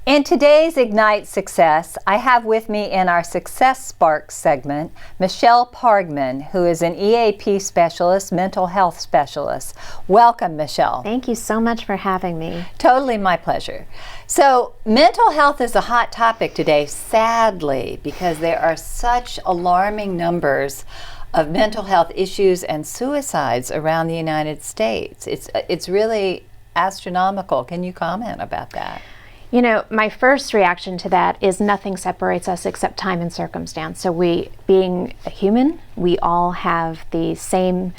In today's Ignite Success, I have with me in our Success Spark segment, Michelle Pargman, who is an EAP specialist, mental health specialist. Welcome, Michelle. Thank you so much for having me. Totally my pleasure. So, mental health is a hot topic today, sadly, because there are such alarming numbers of mental health issues and suicides around the United States. It's really astronomical. Can you comment about that? You know, my first reaction to that is nothing separates us except time and circumstance. So we, being a human, we all have the same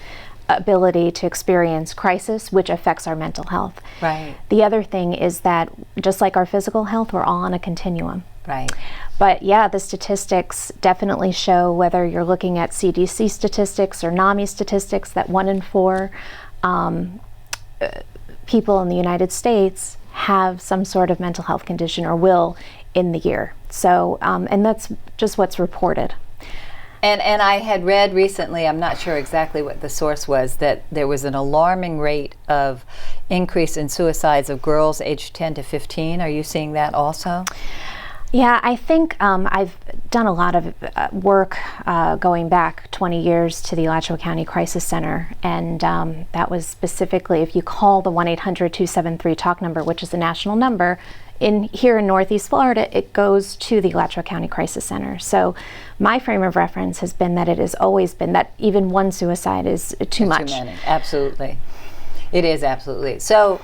ability to experience crisis, which affects our mental health. Right. The other thing is that just like our physical health, we're all on a continuum. Right. But yeah, the statistics definitely show, whether you're looking at CDC statistics or NAMI statistics, that 1 in 4 people in the United States have some sort of mental health condition or will in the year. So, and that's just what's reported. And I had read recently, I'm not sure exactly what the source was, that there was an alarming rate of increase in suicides of girls aged 10 to 15. Are you seeing that also? Yeah, I think I've done a lot of work going back 20 years to the Alachua County Crisis Center, and that was specifically, if you call the 1-800-273-TALK number, which is a national number, here in Northeast Florida, it goes to the Alachua County Crisis Center. So my frame of reference has been that it has always been that even one suicide is too much. Too many, absolutely. It is, absolutely. So,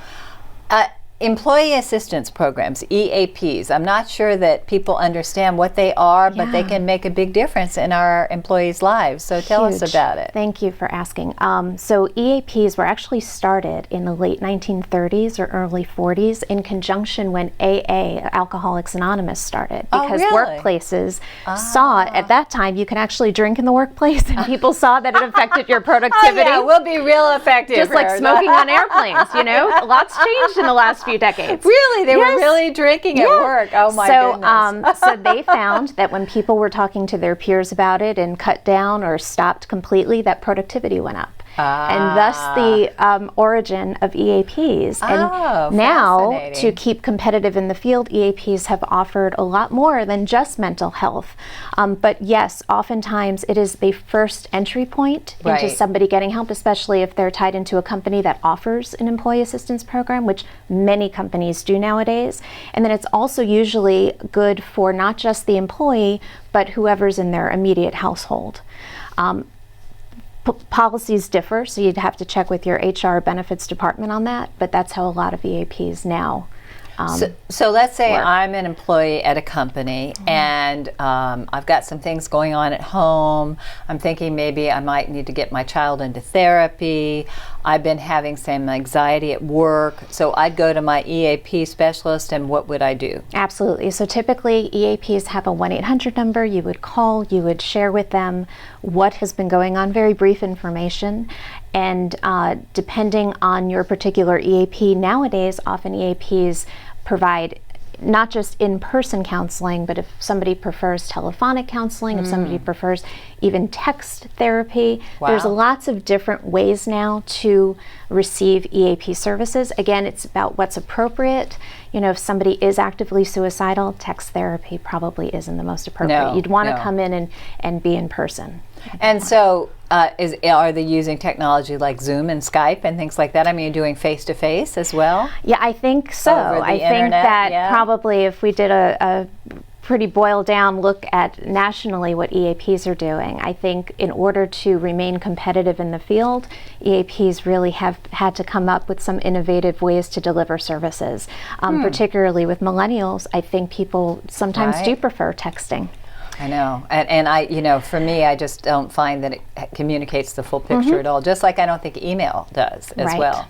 employee assistance programs, EAPs, I'm not sure that people understand what they are, but they can make a big difference in our employees' lives. So tell us about it. Thank you for asking. So EAPs were actually started in the late 1930s or early 40s in conjunction when AA, Alcoholics Anonymous, started. Because workplaces saw at that time you can actually drink in the workplace, and people saw that it affected your productivity. Oh, yeah, we'll be real effective. Just like smoking on airplanes, you know? Lots changed in the last few decades. Really? They were really drinking at work. Oh my goodness. So they found that when people were talking to their peers about it and cut down or stopped completely, that productivity went up. And thus the origin of EAPs. And now, to keep competitive in the field, EAPs have offered a lot more than just mental health. But yes, oftentimes it is the first entry point into somebody getting help, especially if they're tied into a company that offers an employee assistance program, which many companies do nowadays. And then it's also usually good for not just the employee, but whoever's in their immediate household. Policies differ, so you'd have to check with your HR benefits department on that, but that's how a lot of EAPs now So let's say work. I'm an employee at a company, and I've got some things going on at home. I'm thinking maybe I might need to get my child into therapy. I've been having some anxiety at work, so I'd go to my EAP specialist, and what would I do? Absolutely. So typically EAPs have a 1-800 number. You would call, you would share with them what has been going on, very brief information. And depending on your particular EAP, nowadays often EAPs provide not just in-person counseling, but if somebody prefers telephonic counseling, if somebody prefers even text therapy, there's lots of different ways now to receive EAP services. Again, it's about what's appropriate. You know, if somebody is actively suicidal, text therapy probably isn't the most appropriate. You'd want to come in and be in person. And so are they using technology like Zoom and Skype and things like that? I mean, you're doing face-to-face as well? Yeah, I think so. I think that probably if we did a pretty boiled down look at nationally what EAPs are doing, I think in order to remain competitive in the field, EAPs really have had to come up with some innovative ways to deliver services. Particularly with millennials, I think people sometimes do prefer texting. I know, and I, you know, for me, I just don't find that it communicates the full picture at all, just like I don't think email does as well.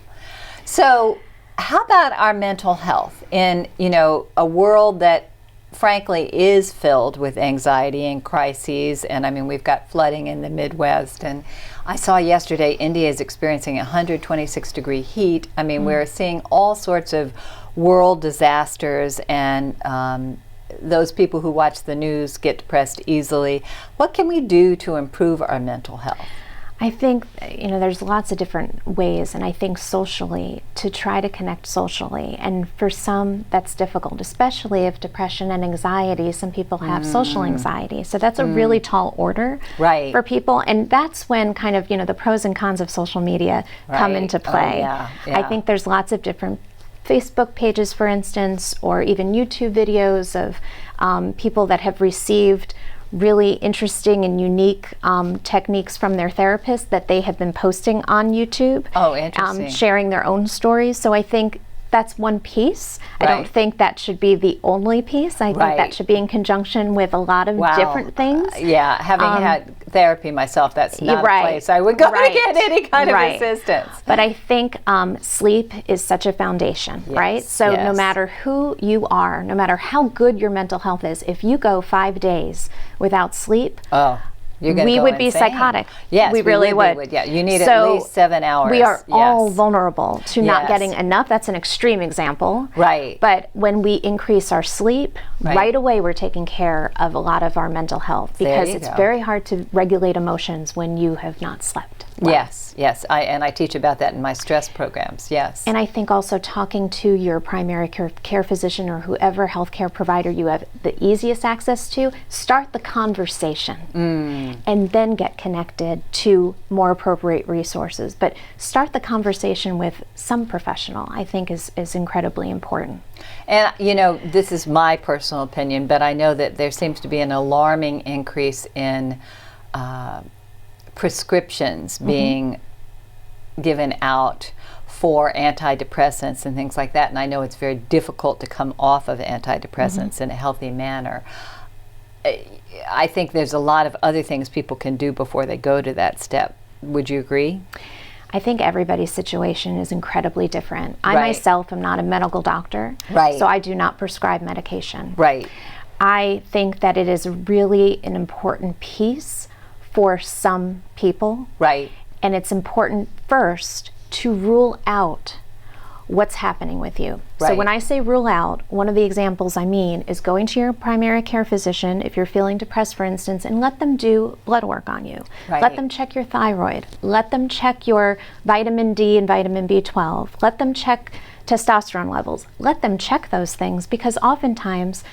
So how about our mental health in, you know, a world that frankly is filled with anxiety and crises? And I mean, we've got flooding in the Midwest, and I saw yesterday India is experiencing 126-degree heat. I mean, we're seeing all sorts of world disasters, and those people who watch the news get depressed easily. What can we do to improve our mental health? I think, there's lots of different ways, and I think socially, to try to connect socially. And for some, that's difficult, especially if depression and anxiety, some people have social anxiety. So that's a really tall order for people. And that's when kind of, the pros and cons of social media come into play. I think there's lots of different Facebook pages, for instance, or even YouTube videos of people that have received really interesting and unique techniques from their therapist that they have been posting on YouTube. Oh, interesting. Sharing their own stories. So I think that's one piece. I don't think that should be the only piece. I think that should be in conjunction with a lot of different things. Having had therapy myself, that's not a place I would go to get any kind of assistance. But I think sleep is such a foundation, right? So no matter who you are, no matter how good your mental health is, if you go 5 days without sleep, we would be psychotic. Yes, we really would. You need at least 7 hours. We are all vulnerable to not getting enough. That's an extreme example. Right. But when we increase our sleep, right away we're taking care of a lot of our mental health, because it's very hard to regulate emotions when you have not slept well. Yes. I teach about that in my stress programs. Yes. And I think also talking to your primary care physician or whoever healthcare provider you have the easiest access to, start the conversation. And then get connected to more appropriate resources. But start the conversation with some professional, I think is incredibly important. And, this is my personal opinion, but I know that there seems to be an alarming increase in prescriptions being given out for antidepressants and things like that. And I know it's very difficult to come off of antidepressants in a healthy manner. I think there's a lot of other things people can do before they go to that step. Would you agree? I think everybody's situation is incredibly different. I myself am not a medical doctor, so I do not prescribe medication. I think that it is really an important piece for some people. And it's important first to rule out what's happening with you. So when I say rule out, one of the examples I mean is going to your primary care physician if you're feeling depressed, for instance, and let them do blood work on you. Let them check your thyroid. Let them check your vitamin D and vitamin B12. Let them check testosterone levels. Let them check those things, because oftentimes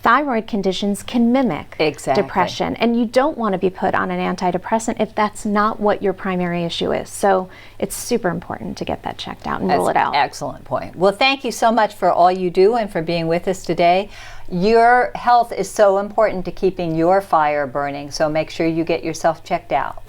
thyroid conditions can mimic depression, and you don't want to be put on an antidepressant if that's not what your primary issue is. So it's super important to get that checked out and rule it out. Excellent point. Well, thank you so much for all you do and for being with us today. Your health is so important to keeping your fire burning, so make sure you get yourself checked out.